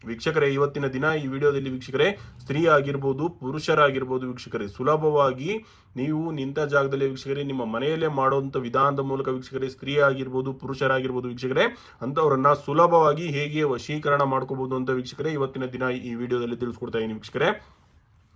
ವೀಕ್ಷಕರೇ, ಇವತ್ತಿನ ದಿನ ಈ ವಿಡಿಯೋದಲ್ಲಿ ವೀಕ್ಷಕರೇ ಸ್ತ್ರೀ ಆಗಿರ್ಬೋದು ಪುರುಷರಾಗಿರ್ಬೋದು ವೀಕ್ಷಕರೇ ಸುಲಭವಾಗಿ ನೀವು ನಿಂತ ಜಾಗದಲ್ಲಿ ವೀಕ್ಷಕರೇ ನಿಮ್ಮ ಮನೆಯಲ್ಲೇ ಮಾಡುವಂತ ವಿಧಾನದ ಮೂಲಕ ವೀಕ್ಷಕರೇ ಸ್ತ್ರೀ ಆಗಿರ್ಬೋದು ಪುರುಷರಾಗಿರ್ಬೋದು ವೀಕ್ಷಕರೇ ಅಂತವರನ್ನ ಸುಲಭವಾಗಿ ಹೇಗೆ ವಶೀಕರಣ ಮಾಡ್ಕೋಬಹುದು ಅಂತ ವೀಕ್ಷಕರೇ ಇವತ್ತಿನ ದಿನ ಈ ವಿಡಿಯೋದಲ್ಲಿ ತಿಳಿಸ್ಕೊಡ್ತಾ ಇದೀನಿ ವೀಕ್ಷಕರೇ.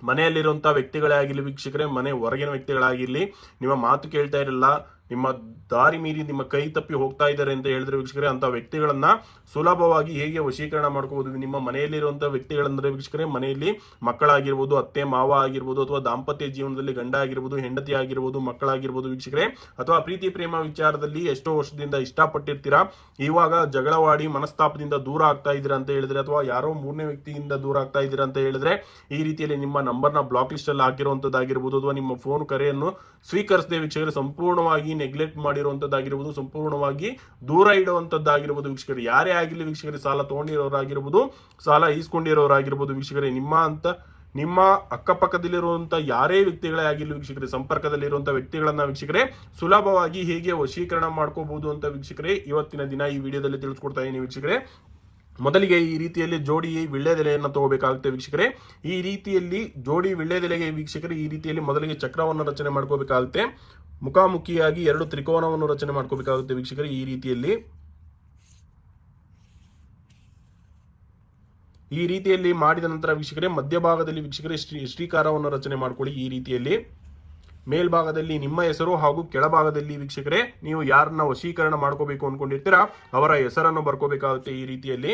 ಮನೆಯಲ್ಲಿರುವಂತಹ ವ್ಯಕ್ತಿಗಳೇ ಆಗಿರಲಿ ವೀಕ್ಷಕರೇ, ಮನೆ ಹೊರಗಿನ ವ್ಯಕ್ತಿಗಳಾಗಿರ್ಲಿ, ನಿಮ್ಮ ಮಾತು ಕೇಳ್ತಾ ಇರಲ್ಲ, ನಿಮ್ಮ ದಾರಿ ಮೀರಿ ನಿಮ್ಮ ಕೈ ತಪ್ಪಿ ಹೋಗ್ತಾ ಇದ್ದಾರೆ ಅಂತ ಹೇಳಿದ್ರೆ ವೀಕ್ಷಕರೇ ಅಂತ ವ್ಯಕ್ತಿಗಳನ್ನ ಸುಲಭವಾಗಿ ಹೇಗೆ ವಶೀಕರಣ ಮಾಡ್ಕೋಬಹುದು. ನಿಮ್ಮ ಮನೆಯಲ್ಲಿರುವಂತಹ ವ್ಯಕ್ತಿಗಳಂದ್ರೆ ವೀಕ್ಷಕರೇ ಮನೆಯಲ್ಲಿ ಮಕ್ಕಳಾಗಿರ್ಬೋದು, ಅತ್ತೆ ಮಾವ ಆಗಿರ್ಬೋದು, ಅಥವಾ ದಾಂಪತ್ಯ ಜೀವನದಲ್ಲಿ ಗಂಡ ಆಗಿರ್ಬೋದು, ಹೆಂಡತಿ ಆಗಿರ್ಬೋದು, ಮಕ್ಕಳಾಗಿರ್ಬೋದು ವೀಕ್ಷಕರೇ, ಅಥವಾ ಪ್ರೀತಿ ಪ್ರೇಮ ವಿಚಾರದಲ್ಲಿ ಎಷ್ಟೋ ವರ್ಷದಿಂದ ಇಷ್ಟಪಟ್ಟಿರ್ತೀರಾ, ಇವಾಗ ಜಗಳವಾಡಿ ಮನಸ್ತಾಪದಿಂದ ದೂರ ಆಗ್ತಾ ಇದ್ದೀರಾ ಅಂತ ಹೇಳಿದ್ರೆ, ಅಥವಾ ಯಾರೋ ಮೂರನೇ ವ್ಯಕ್ತಿಯಿಂದ ದೂರ ಆಗ್ತಾ ಇದ್ದೀರಾ ಅಂತ ಹೇಳಿದ್ರೆ ಈ ರೀತಿಯಲ್ಲಿ ನಿಮ್ಮ ನಂಬರ್ನ ಬ್ಲಾಕ್ ಲಿಸ್ಟ್ ಅಲ್ಲಿ ಹಾಕಿರುವಂತದ್ದಾಗಿರ್ಬೋದು, ಅಥವಾ ನಿಮ್ಮ ಫೋನ್ ಕರೆಯನ್ನು ಸ್ವೀಕರಿಸದೆ ವೀಕ್ಷಕರೇ ಸಂಪೂರ್ಣವಾಗಿ ನೆಗ್ಲೆಕ್ಟ್ ಮಾಡಿರುವಂತದ್ದಾಗಿರ್ಬೋದು, ಸಂಪೂರ್ಣವಾಗಿ ದೂರ ಇಡುವಂತದ್ದಾಗಿರ್ಬೋದು ವೀಕ್ಷಕರೇ. ಯಾರೇ ಆಗಿರ್ಲಿ ವೀಕ್ಷಕರೇ, ಸಾಲ ತಗೊಂಡಿರೋರಾಗಿರ್ಬೋದು, ಸಾಲ ಈಸ್ಕೊಂಡಿರೋರಾಗಿರ್ಬೋದು ವೀಕ್ಷಕರೇ, ನಿಮ್ಮ ಅಕ್ಕಪಕ್ಕದಲ್ಲಿರುವಂತಹ ಯಾರೇ ವ್ಯಕ್ತಿಗಳೇ ಆಗಿರ್ಲಿ ವೀಕ್ಷಕರೇ, ಸಂಪರ್ಕದಲ್ಲಿರುವಂತಹ ವ್ಯಕ್ತಿಗಳನ್ನ ವೀಕ್ಷಕರೇ ಸುಲಭವಾಗಿ ಹೇಗೆ ವಶೀಕರಣ ಮಾಡ್ಕೋಬಹುದು ಅಂತ ವೀಕ್ಷಕರೇ ಇವತ್ತಿನ ದಿನ ಈ ವಿಡಿಯೋದಲ್ಲಿ ತಿಳಿಸ್ಕೊಡ್ತಾ ಇದೀನಿ ವೀಕ್ಷಕರೇ. ಮೊದಲಿಗೆ ಈ ರೀತಿಯಲ್ಲಿ ಜೋಡಿ ವಿಳ್ಳೆದೆಲೆಯನ್ನು ತಗೋಬೇಕಾಗುತ್ತೆ ವೀಕ್ಷಕರೇ. ಈ ರೀತಿಯಲ್ಲಿ ಜೋಡಿ ವಿಳ್ಳೆದೆಲೆಗೆ ವೀಕ್ಷಕರೇ ಈ ರೀತಿಯಲ್ಲಿ ಮೊದಲಿಗೆ ಚಕ್ರವನ್ನು ರಚನೆ ಮಾಡ್ಕೋಬೇಕಾಗುತ್ತೆ. ಮುಖಾಮುಖಿಯಾಗಿ ಎರಡು ತ್ರಿಕೋನವನ್ನು ರಚನೆ ಮಾಡ್ಕೋಬೇಕಾಗುತ್ತೆ ವೀಕ್ಷಕರೇ. ಈ ರೀತಿಯಲ್ಲಿ ಮಾಡಿದ ನಂತರ ವೀಕ್ಷಕರೇ ಮಧ್ಯಭಾಗದಲ್ಲಿ ವೀಕ್ಷಕರೇ ಶ್ರೀಕಾರವನ್ನು ರಚನೆ ಮಾಡ್ಕೊಳ್ಳಿ. ಈ ರೀತಿಯಲ್ಲಿ ಮೇಲ್ಭಾಗದಲ್ಲಿ ನಿಮ್ಮ ಹೆಸರು ಹಾಗೂ ಕೆಳಭಾಗದಲ್ಲಿ ವೀಕ್ಷಕರೇ ನೀವು ಯಾರನ್ನ ವಶೀಕರಣ ಮಾಡ್ಕೋಬೇಕು ಅನ್ಕೊಂಡಿರ್ತೀರಾ ಅವರ ಹೆಸರನ್ನು ಬರ್ಕೋಬೇಕಾಗುತ್ತೆ. ಈ ರೀತಿಯಲ್ಲಿ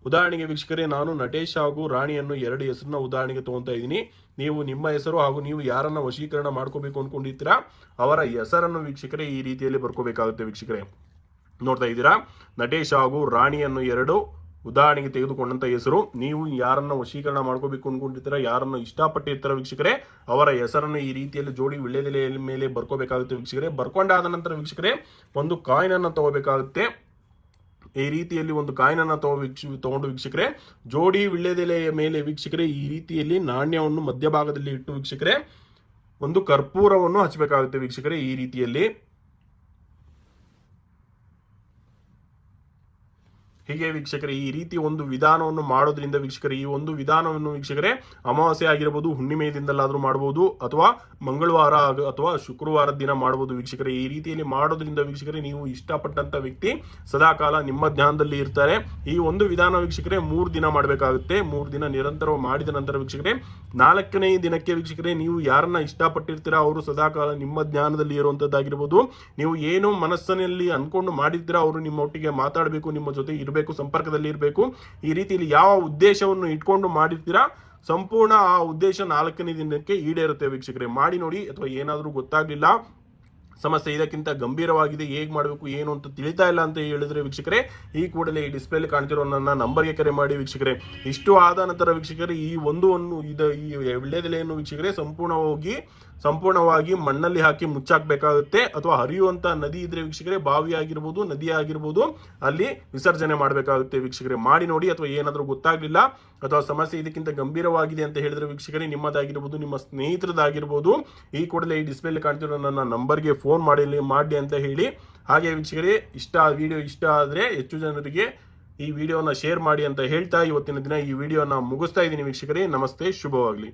ಉದಾಹರಣೆಗೆ ವೀಕ್ಷಕರೇ ನಾನು ನಟೇಶ್ ಹಾಗೂ ರಾಣಿಯನ್ನು ಎರಡು ಹೆಸರನ್ನ ಉದಾಹರಣೆಗೆ ತಗೊಂತಾ ಇದ್ದೀನಿ. ನೀವು ನಿಮ್ಮ ಹೆಸರು ಹಾಗೂ ನೀವು ಯಾರನ್ನ ವಶೀಕರಣ ಮಾಡ್ಕೋಬೇಕು ಅನ್ಕೊಂಡಿರ್ತೀರಾ ಅವರ ಹೆಸರನ್ನು ವೀಕ್ಷಕರೇ ಈ ರೀತಿಯಲ್ಲಿ ಬರ್ಕೋಬೇಕಾಗುತ್ತೆ ವೀಕ್ಷಕರೇ. ನೋಡ್ತಾ ಇದ್ದೀರಾ, ನಟೇಶ್ ಹಾಗೂ ರಾಣಿಯನ್ನು ಎರಡು ಉದಾಹರಣೆಗೆ ತೆಗೆದುಕೊಂಡಂತ ಹೆಸರು. ನೀವು ಯಾರನ್ನ ವಶೀಕರಣ ಮಾಡ್ಕೋಬೇಕು ಅನ್ಕೊಂಡಿರ್ತೀರಾ, ಯಾರನ್ನು ಇಷ್ಟಪಟ್ಟಿರ್ತಾರ ವೀಕ್ಷಕರೇ ಅವರ ಹೆಸರನ್ನು ಈ ರೀತಿಯಲ್ಲಿ ಜೋಡಿ ವಿಳ್ಳೆದೆಲೆಯ ಮೇಲೆ ಬರ್ಕೋಬೇಕಾಗುತ್ತೆ ವೀಕ್ಷಕರೇ. ಬರ್ಕೊಂಡಾದ ನಂತರ ವೀಕ್ಷಕರೇ ಒಂದು ಕಾಯಿನ್ ಅನ್ನು ತಗೋಬೇಕಾಗುತ್ತೆ. ಈ ರೀತಿಯಲ್ಲಿ ಒಂದು ಕಾಯಿನ್ ಅನ್ನು ತಗೊಂಡು ವೀಕ್ಷಕರೇ ಜೋಡಿ ವಿಳ್ಳೆದೆಲೆಯ ಮೇಲೆ ವೀಕ್ಷಕರೇ ಈ ರೀತಿಯಲ್ಲಿ ನಾಣ್ಯವನ್ನು ಮಧ್ಯಭಾಗದಲ್ಲಿ ಇಟ್ಟು ವೀಕ್ಷಕರೇ ಒಂದು ಕರ್ಪೂರವನ್ನು ಹಚ್ಚಬೇಕಾಗುತ್ತೆ ವೀಕ್ಷಕರೇ. ಈ ರೀತಿಯಲ್ಲಿ ಹೀಗೆ ವೀಕ್ಷಕರೇ ಈ ರೀತಿ ಒಂದು ವಿಧಾನವನ್ನು ಮಾಡೋದ್ರಿಂದ ವೀಕ್ಷಕರೇ ಈ ಒಂದು ವಿಧಾನವನ್ನು ವೀಕ್ಷಕರೇ ಅಮಾವಾಸ್ಯೆ ಆಗಿರಬಹುದು, ಹುಣ್ಣಿಮೆ ದಿನದಲ್ಲಾದ್ರೂ ಮಾಡಬಹುದು, ಅಥವಾ ಮಂಗಳವಾರ ಅಥವಾ ಶುಕ್ರವಾರದ ದಿನ ಮಾಡಬಹುದು ವೀಕ್ಷಕರೇ. ಈ ರೀತಿಯಲ್ಲಿ ಮಾಡೋದ್ರಿಂದ ವೀಕ್ಷಕರೇ ನೀವು ಇಷ್ಟಪಟ್ಟಂತ ವ್ಯಕ್ತಿ ಸದಾಕಾಲ ನಿಮ್ಮ ಧ್ಯಾನದಲ್ಲಿ ಇರ್ತಾರೆ. ಈ ಒಂದು ವಿಧಾನ ವೀಕ್ಷಕರೇ 3 ದಿನ ಮಾಡಬೇಕಾಗುತ್ತೆ. 3 ದಿನ ನಿರಂತರ ಮಾಡಿದ ನಂತರ ವೀಕ್ಷಕರೇ 4ನೇ ದಿನಕ್ಕೆ ವೀಕ್ಷಕರೇ ನೀವು ಯಾರನ್ನ ಇಷ್ಟಪಟ್ಟಿರ್ತೀರಾ ಅವರು ಸದಾಕಾಲ ನಿಮ್ಮ ಧ್ಯಾನದಲ್ಲಿ ಇರುವಂತದ್ದಾಗಿರ್ಬೋದು. ನೀವು ಏನು ಮನಸ್ಸಿನಲ್ಲಿ ಅನ್ಕೊಂಡು ಮಾಡಿರ್ತೀರಾ ಅವರು ನಿಮ್ಮ ಒಟ್ಟಿಗೆ ಮಾತಾಡಬೇಕು, ನಿಮ್ಮ ಜೊತೆ ಇರಬೇಕು, ಸಂಪರ್ಕದಲ್ಲಿ ಇರಬೇಕು. ಈ ರೀತಿಯಲ್ಲಿ ಯಾವ ಉದ್ದೇಶವನ್ನು ಇಟ್ಕೊಂಡು ಮಾಡಿರ್ತೀರಾ ಸಂಪೂರ್ಣ ಆ ಉದ್ದೇಶ 4ನೇ ದಿನಕ್ಕೆ ಈಡೇರುತ್ತೆ ವೀಕ್ಷಕರೇ. ಮಾಡಿ ನೋಡಿ. ಅಥವಾ ಏನಾದರೂ ಗೊತ್ತಾಗ್ಲಿಲ್ಲ, ಸಮಸ್ಯೆ ಇದಕ್ಕಿಂತ ಗಂಭೀರವಾಗಿದೆ, ಹೇಗೆ ಮಾಡಬೇಕು ಏನು ಅಂತ ತಿಳಿತಾ ಇಲ್ಲ ಅಂತ ಹೇಳಿದ್ರೆ ವೀಕ್ಷಕರೇ ಈ ಕೂಡಲೇ ಈ ಡಿಸ್ಪ್ಲೇಲಿ ಕಾಣ್ತಿರೋ ನನ್ನ ನಂಬರ್ಗೆ ಕರೆ ಮಾಡಿ ವೀಕ್ಷಕರೇ. ಇಷ್ಟು ಆದ ನಂತರ ವೀಕ್ಷಕರೇ ಈ ವಿಳ್ಳೆದೆಲೆಯನ್ನು ವೀಕ್ಷಕರೇ ಸಂಪೂರ್ಣವಾಗಿ ಮಣ್ಣಲ್ಲಿ ಹಾಕಿ ಮುಚ್ಚಾಕ್ಬೇಕಾಗುತ್ತೆ. ಅಥವಾ ಹರಿಯುವಂತ ನದಿ ಇದ್ರೆ ವೀಕ್ಷಕರೇ ಬಾವಿ ಆಗಿರ್ಬೋದು, ನದಿ ಆಗಿರ್ಬೋದು, ಅಲ್ಲಿ ವಿಸರ್ಜನೆ ಮಾಡಬೇಕಾಗುತ್ತೆ ವೀಕ್ಷಕರೇ. ಮಾಡಿ ನೋಡಿ. ಅಥವಾ ಏನಾದರೂ ಗೊತ್ತಾಗ್ಲಿಲ್ಲ ಅಥವಾ ಸಮಸ್ಯೆ ಇದಕ್ಕಿಂತ ಗಂಭೀರವಾಗಿದೆ ಅಂತ ಹೇಳಿದ್ರೆ ವೀಕ್ಷಕರೇ ನಿಮ್ಮದಾಗಿರ್ಬೋದು, ನಿಮ್ಮ ಸ್ನೇಹಿತರದಾಗಿರ್ಬೋದು ಈ ಕೂಡಲೇ ಈ ಡಿಸ್ಪ್ಲೇಲಿ ಕಾಣ್ತಿರೋ ನನ್ನ ನಂಬರ್ಗೆ ಫೋನ್ ಮಾಡಿ ಅಂತ ಹೇಳಿ. ಹಾಗೆ ವೀಕ್ಷಕರೇ ವಿಡಿಯೋ ಇಷ್ಟ ಆದ್ರೆ ಹೆಚ್ಚು ಜನರಿಗೆ ಈ ವಿಡಿಯೋನ ಶೇರ್ ಮಾಡಿ ಅಂತ ಹೇಳ್ತಾ ಇವತ್ತಿನ ದಿನ ಈ ವಿಡಿಯೋನ ಮುಗಿಸ್ತಾ ಇದ್ದೀನಿ ವೀಕ್ಷಕರೇ. ನಮಸ್ತೆ, ಶುಭವಾಗಲಿ.